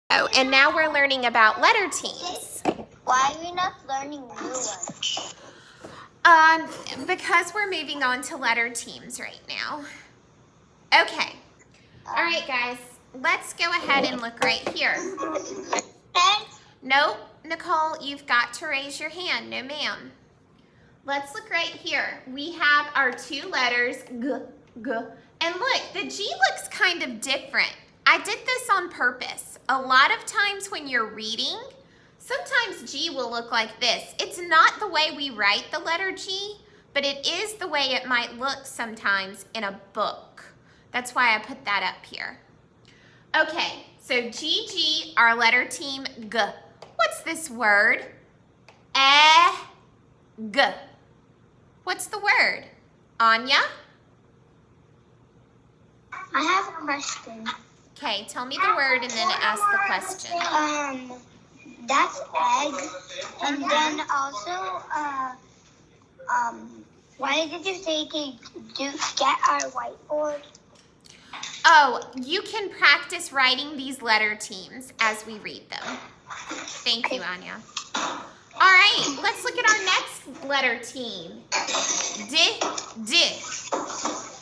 Oh, and now we're learning about letter teams. Why are we not learning new ones? Because we're moving on to letter teams right now. Okay. All right, guys. Let's go ahead and look right here. Thanks. Nope, Nicole, you've got to raise your hand. No, ma'am. Let's look right here. We have our two letters, G, G. And look, the G looks kind of different. I did this on purpose. A lot of times when you're reading, sometimes G will look like this. It's not the way we write the letter G, but it is the way it might look sometimes in a book. That's why I put that up here. Okay, so GG, our letter team, G. What's this word? G. What's the word? Anya? I have a question. Okay, tell me the word and then ask the question. That's egg. And then also, why did you say to get our whiteboard? Oh, you can practice writing these letter teams as we read them. Thank you, Anya. All right, let's look at our next letter team. D, D.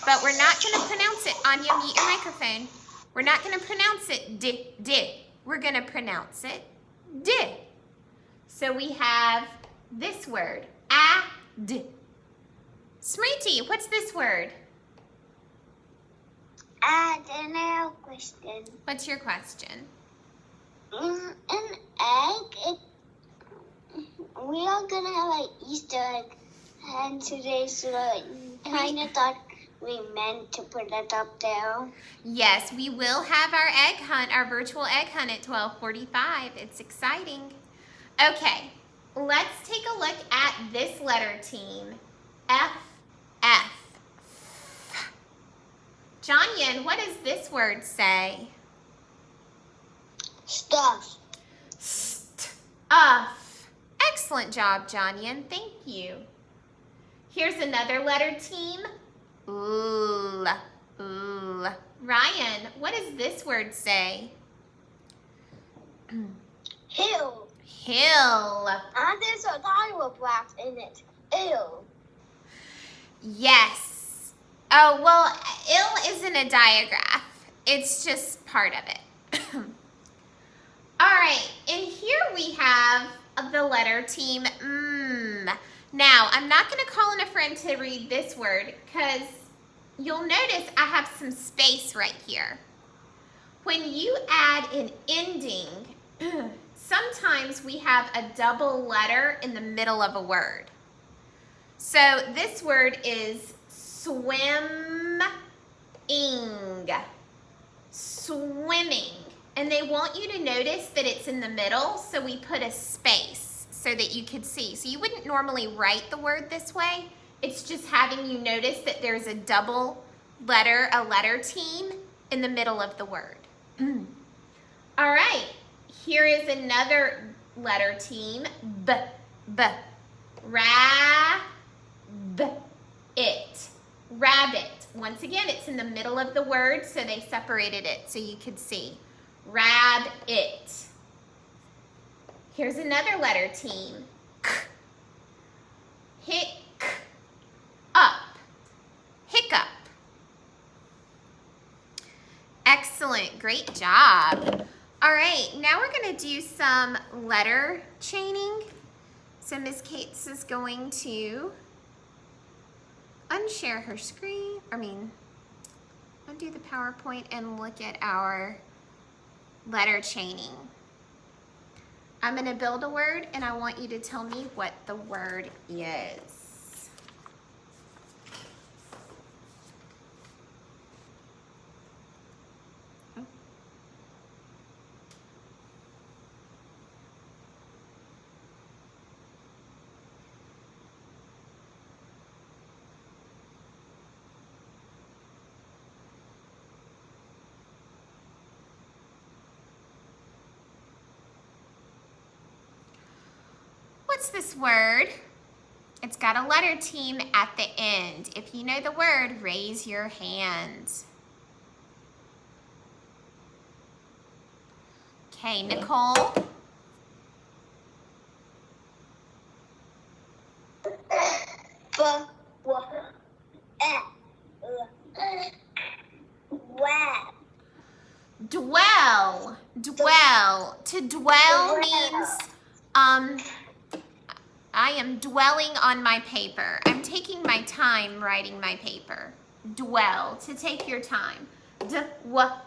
But we're not going to pronounce it. Anya, mute your microphone. We're not going to pronounce it D, D. We're going to pronounce it D. So we have this word, ad. Smriti, what's this word? And I have a question. Kind your question? An egg, we are going to have an Easter egg and today, so I kind of thought we meant to put it up there. Yes, we will have our egg hunt, our virtual egg hunt at 12:45. It's exciting. Okay, let's take a look at this letter team. F, F. Jonyan, what does this word say? Stuff. Stuff. Excellent job, Jonyan. Thank you. Here's another letter team. L, L. Ryan, what does this word say? Hill. Hill. And there's a diagram in it. Ew. Yes. Oh, well, ill isn't a diagraph. It's just part of it. All right, and here we have the letter team M. Now, I'm not going to call in a friend to read this word because you'll notice I have some space right here. When you add an ending, sometimes we have a double letter in the middle of a word. So this word is swimming. Swimming. And they want you to notice that it's in the middle, so we put a space so that you could see. So you wouldn't normally write the word this way. It's just having you notice that there's a double letter, a letter team in the middle of the word. All right, here is another letter team, B, B. It. Rabbit. Once again, it's in the middle of the word, so they separated it so you could see. Rabbit. Here's another letter team. K. Hick. Up. Hiccup. Excellent. Great job. All right, now we're going to do some letter chaining. So Ms. Cates is going to unshare her screen, undo the PowerPoint and look at our letter chaining. I'm going to build a word and I want you to tell me what the word is. What's this word? It's got a letter team at the end. If you know the word, raise your hand. Okay, Nicole. Dwell. Dwell. To dwell means I am dwelling on my paper. I'm taking my time writing my paper. Dwell. To take your time. Dwell.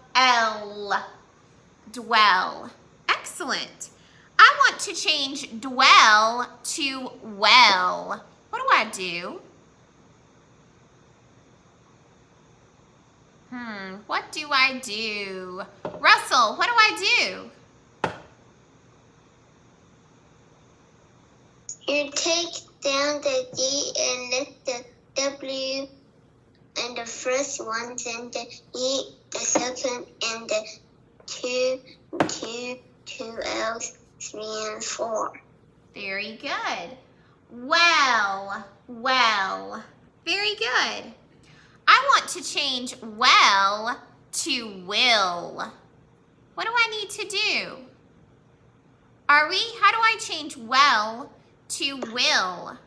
Dwell. Excellent. I want to change dwell to well. What do I do? What do I do? Russell, what do I do? You take down the D and lift the W and the first one, then the E, the second, and the two L's, 3 and 4. Very good. Well, well. Very good. I want to change well to will. What do I need to do? How do I change well to will?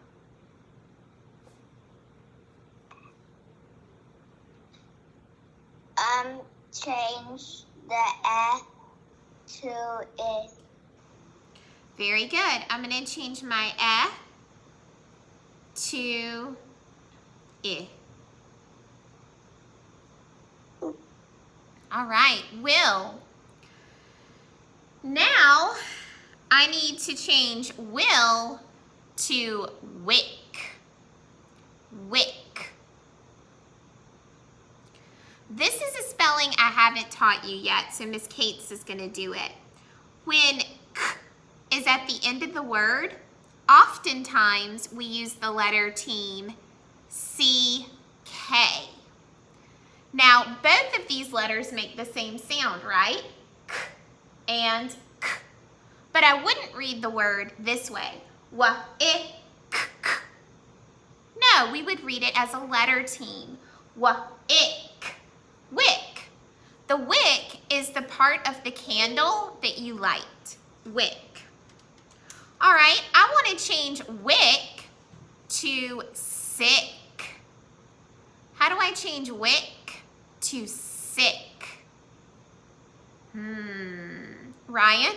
Change the to I. Very good. I'm going to change my to I. All right, will. Now, I need to change will to wick. Wick. This is a spelling I haven't taught you yet, so Miss Cates is going to do it. When k is at the end of the word, oftentimes we use the letter team CK. Now, both of these letters make the same sound, right? K and k. But I wouldn't read the word this way. Wa-ik, k. No, we would read it as a letter team. Wa-ik, wick. The wick is the part of the candle that you light. Wick. All right, I want to change wick to sick. How do I change wick to sick? Ryan?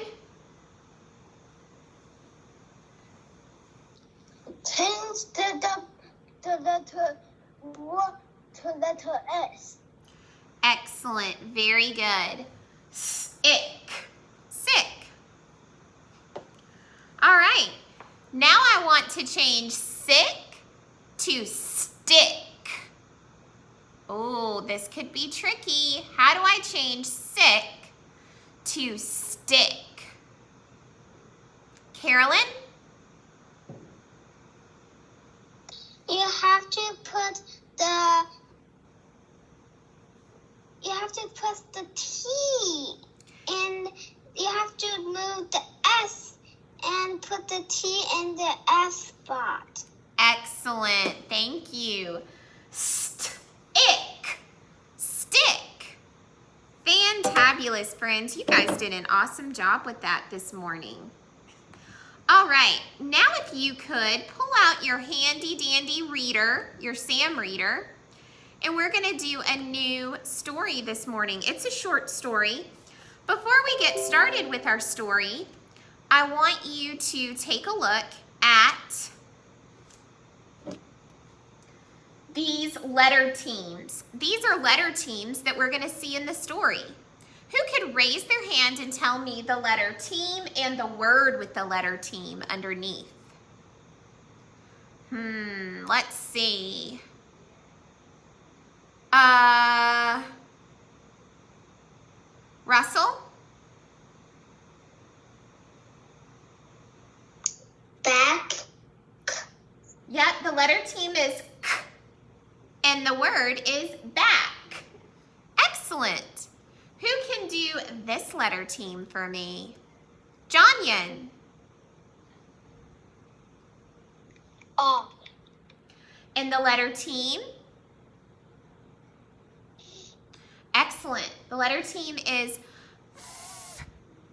Change the letter W to letter S. Excellent. Very good. Sick. Sick. All right. Now I want to change sick to stick. Oh, this could be tricky. How do I change sick to stick? Carolyn? You have to put the T and you have to move the S and put the T in the S spot. Excellent. Thank you. Stick. Stick. Fantabulous, friends. You guys did an awesome job with that this morning. All right. Now if you could pull out your handy dandy reader, your Sam reader, and we're going to do a new story this morning. It's a short story. Before we get started with our story, I want you to take a look at these letter teams. These are letter teams that we're going to see in the story. Who could raise their hand and tell me the letter team and the word with the letter team underneath? Let's see. Russell? Back. Yep, the letter team is k, and the word is back. Excellent. Who can do this letter team for me? Jonyan. Oh. And the letter team? Excellent. The letter team is f.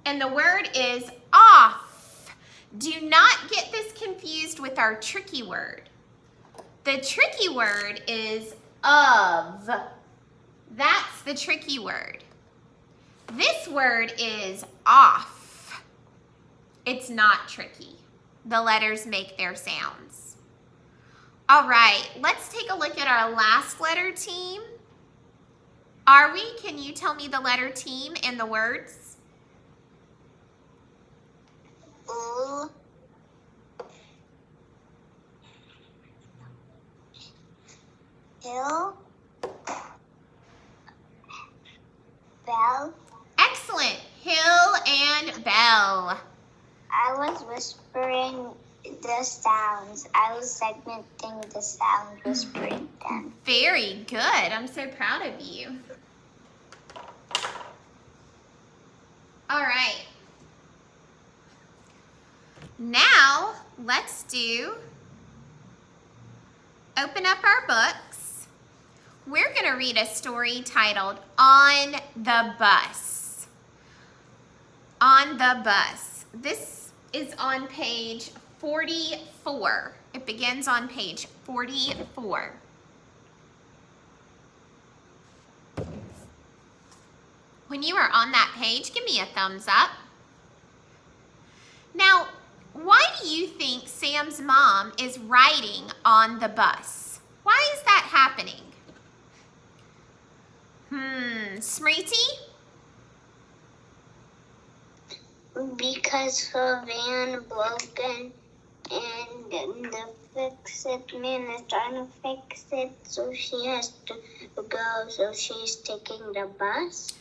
And the word is off. Do not get this confused with our tricky word. The tricky word is of. That's the tricky word. This word is off. It's not tricky. The letters make their sounds. All right, let's take a look at our last letter team. Are we? Can you tell me the letter team and the words? U, hill, bell. Excellent. Hill and bell. I was whispering the sounds. I was segmenting the sounds, whispering them. Very good. I'm so proud of you. All right. Now, let's open up our books. We're going to read a story titled On the Bus. On the Bus. This is on page 44. It begins on page 44. When you are on that page, give me a thumbs up. Now, why do you think Sam's mom is riding on the bus? Why is that happening? Smriti? Because her van broken and the fix-it man is trying to fix it, so she has to go, so she's taking the bus.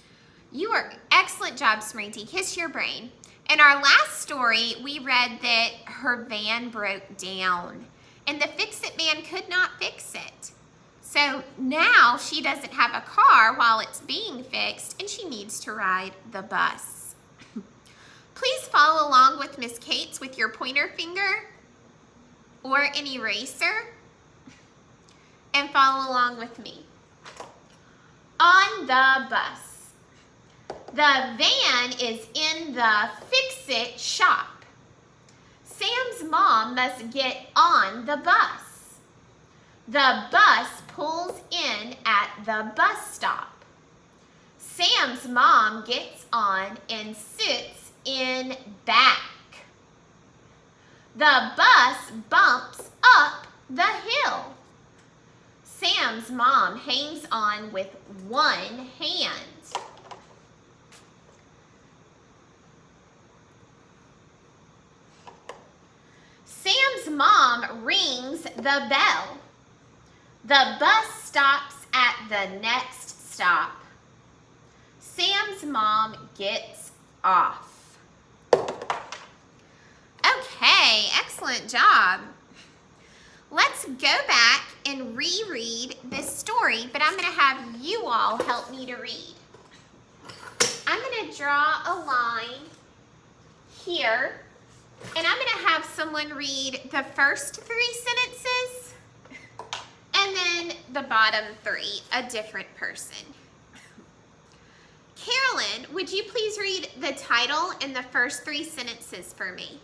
You are excellent job, Smriti. Kiss your brain. In our last story, we read that her van broke down and the fix-it man could not fix it. So now she doesn't have a car while it's being fixed and she needs to ride the bus. Please follow along with Miss Kate's with your pointer finger or an eraser and follow along with me. On the bus. The van is in the fix-it shop. Sam's mom must get on the bus. The bus pulls in at the bus stop. Sam's mom gets on and sits in back. The bus bumps up the hill. Sam's mom hangs on with one hand. Sam's mom rings the bell. The bus stops at the next stop. Sam's mom gets off. Okay, excellent job. Let's go back and reread this story, but I'm going to have you all help me to read. I'm going to draw a line here. And I'm going to have someone read the first 3 sentences and then the bottom 3, a different person. Carolyn, would you please read the title and the first 3 sentences for me?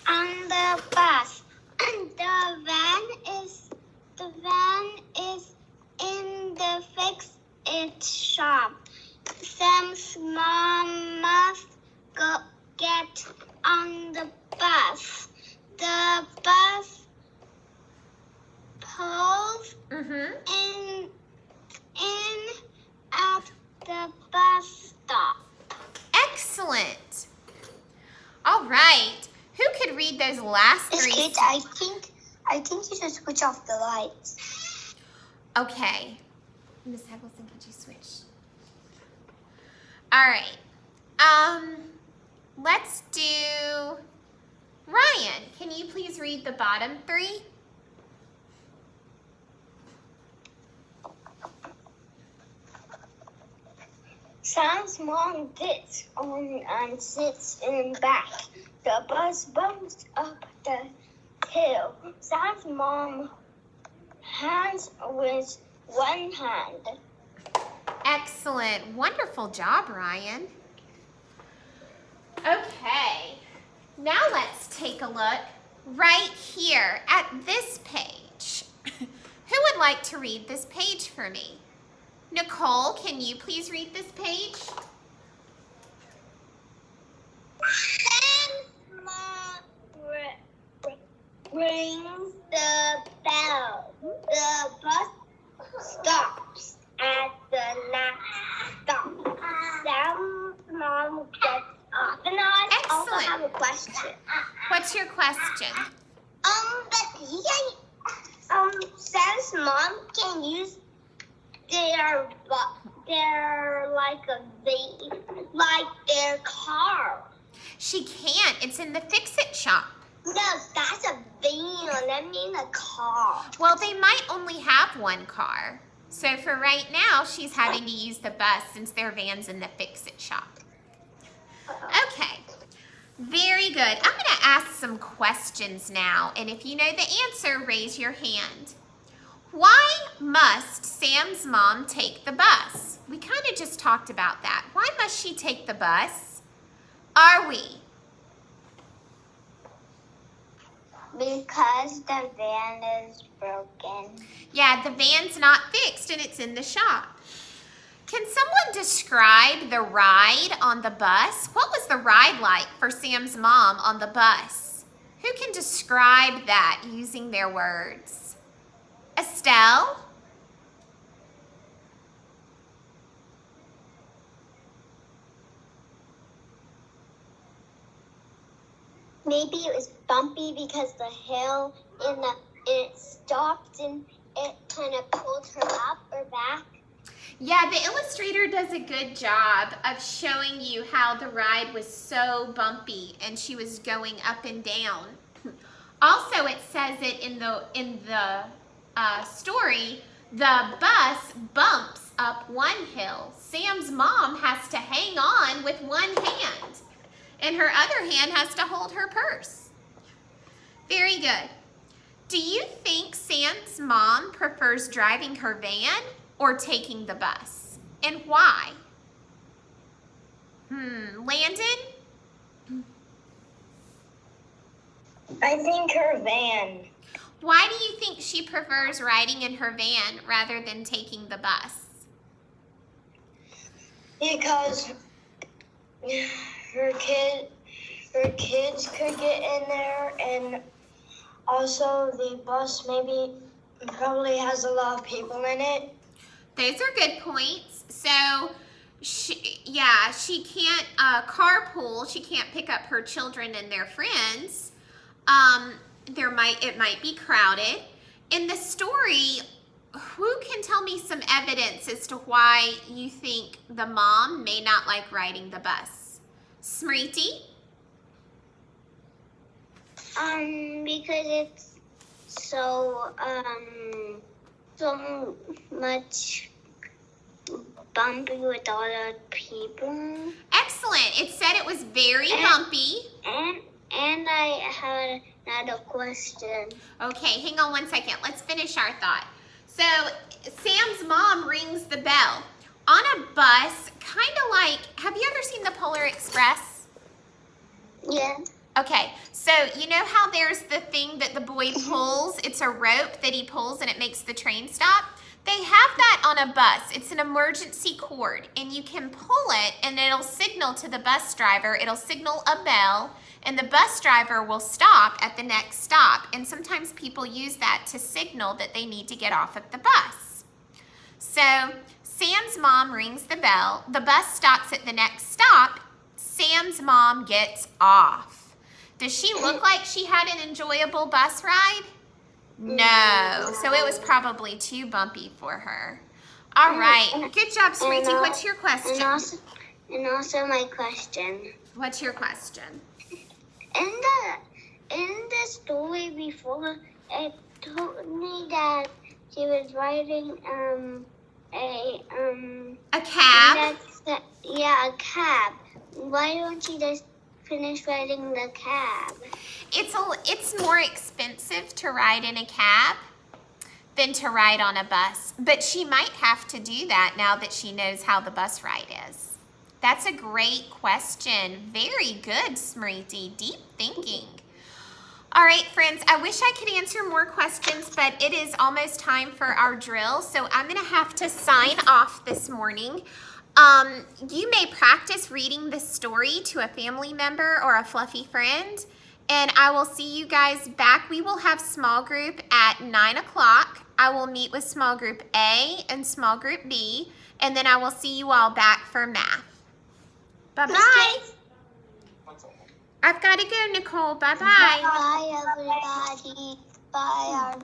On the bus. The van is in the fix-it shop. Sam's mom must go get on the bus. The bus pulls in at the bus stop. Excellent. All right. Who could read those last 3? Kate, I think you should switch off the lights. Okay. Miss Hegelson, could you switch? All right. Let's do Ryan. Can you please read the bottom 3? Sam's mom gets on and sits in back. The bus bumps up the hill. Sam's mom hands with one hand. Excellent. Wonderful job, Ryan. take a look right here at this page. Who would like to read this page for me? Nicole, can you please read this page? Sam's mom rings the bell. The bus stops at the last stop. Sam's mom gets off. And I also Excellent. have a question. What's your question? Sam's mom can use their car. She can't. It's in the fix-it shop. No, that's a van. I mean a car. Well, they might only have one car. So for right now, she's having to use the bus since their van's in the fix-it shop. Okay. Very good. I'm going to ask some questions now. And if you know the answer, raise your hand. Why must Sam's mom take the bus? We kind of just talked about that. Why must she take the bus? Are we? Because the van is broken. Yeah, the van's not fixed and it's in the shop. Can someone describe the ride on the bus? What was the ride like for Sam's mom on the bus? Who can describe that using their words? Estelle? Maybe it was bumpy because the hill it stopped and it kind of pulled her up or back. Yeah, the illustrator does a good job of showing you how the ride was so bumpy and she was going up and down. Also, it says it in the story, the bus bumps up one hill. Sam's mom has to hang on with one hand, and her other hand has to hold her purse. Very good. Do you think Sam's mom prefers driving her van or taking the bus? And why? Landon? I think her van. Why do you think she prefers riding in her van rather than taking the bus? Because her kids could get in there, and also the bus probably has a lot of people in it. Those are good points. So, she can't carpool. She can't pick up her children and their friends. It might be crowded. In the story, who can tell me some evidence as to why you think the mom may not like riding the bus? Smriti? Because it's so much bumpy with all the people. Excellent. It said it was very bumpy. And I have another question. Okay, hang on one second. Let's finish our thought. So, Sam's mom rings the bell. On a bus, kind of like, have you ever seen the Polar Express? Yeah. Okay, so you know how there's the thing that the boy pulls? It's a rope that he pulls and it makes the train stop. They have that on a bus. It's an emergency cord, and you can pull it and it'll signal to the bus driver. It'll signal a bell, and the bus driver will stop at the next stop. And sometimes people use that to signal that they need to get off of the bus. So Sam's mom rings the bell. The bus stops at the next stop. Sam's mom gets off. Does she look like she had an enjoyable bus ride? No. So it was probably too bumpy for her. All right. Good job, Smriti. What's your question? And also my question. What's your question? In the story before, it told me that she was riding A cab? a cab. Why don't you just finish riding the cab? It's more expensive to ride in a cab than to ride on a bus. But she might have to do that now that she knows how the bus ride is. That's a great question. Very good, Smriti. Deep thinking. All right, friends, I wish I could answer more questions, but it is almost time for our drill, so I'm going to have to sign off this morning. You may practice reading this story to a family member or a fluffy friend, and I will see you guys back. We will have small group at 9 o'clock. I will meet with small group A and small group B, and then I will see you all back for math. Bye-bye. I've got to go, Nicole. Bye-bye. Bye, everybody. Bye.